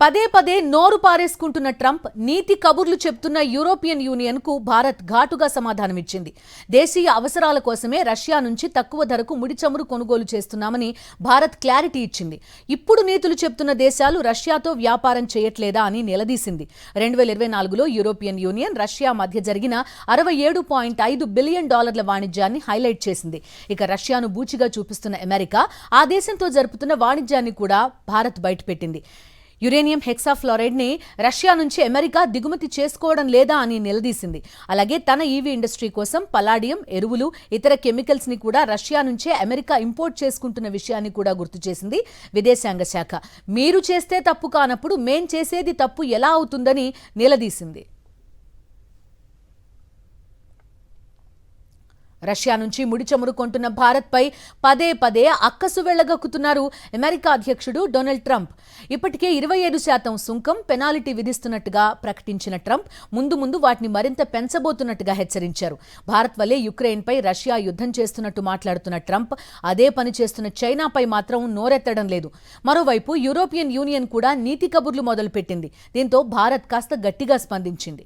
పదే పదే నోరు పారేసుకుంటున్న ట్రంప్ నీతి కబుర్లు చెప్తున్న యూరోపియన్ యూనియన్ కు భారత్ ఘాటుగా సమాధానమిచ్చింది. దేశీయ అవసరాల కోసమే రష్యా నుంచి తక్కువ ధరకు ముడి చమురు కొనుగోలు చేస్తున్నామని భారత్ క్లారిటీ ఇచ్చింది. ఇప్పుడు నీతులు చెప్తున్న దేశాలు రష్యాతో వ్యాపారం చేయట్లేదా అని నిలదీసింది. 2024లో యూరోపియన్ యూనియన్ రష్యా మధ్య జరిగిన $67.5 బిలియన్ వాణిజ్యాన్ని హైలైట్ చేసింది. ఇక రష్యాను బూచిగా చూపిస్తున్న అమెరికా ఆ దేశంతో జరుపుతున్న వాణిజ్యాన్ని కూడా భారత్ బయటపెట్టింది. యురేనియం హెక్సాఫ్లోరైడ్ ని రష్యా నుంచి అమెరికా దిగుమతి చేసుకోవడం లేదా అని నిలదీసింది. అలాగే తన ఈవీ ఇండస్ట్రీ కోసం పలాడియం, ఎరువులు, ఇతర కెమికల్స్ ని కూడా రష్యా నుంచే అమెరికా ఇంపోర్ట్ చేసుకుంటున్న విషయాన్ని కూడా గుర్తు చేసింది విదేశాంగ శాఖ. మీరు చేస్తే తప్పు కానప్పుడు మేం చేసేది తప్పు ఎలా అవుతుందని నిలదీసింది. రష్యా నుంచి ముడి చమురు కొంటున్న భారత్పై పదే పదే అక్కసు వెళ్లగక్కుతున్నారు అమెరికా అధ్యక్షుడు డొనాల్డ్ ట్రంప్. ఇప్పటికే 25% సుంకం, పెనాల్టీ విధిస్తున్నట్టుగా ప్రకటించిన ట్రంప్ ముందు వాటిని మరింత పెంచబోతున్నట్టుగా హెచ్చరించారు. భారత్ వల్లే యుక్రెయిన్పై రష్యా యుద్ధం చేస్తున్నట్టు మాట్లాడుతున్న ట్రంప్ అదే పని చేస్తున్న చైనాపై మాత్రం నోరెత్తడం లేదు. మరోవైపు యూరోపియన్ యూనియన్ కూడా నీతి కబుర్లు మొదలుపెట్టింది. దీంతో భారత్ కాస్త గట్టిగా స్పందించింది.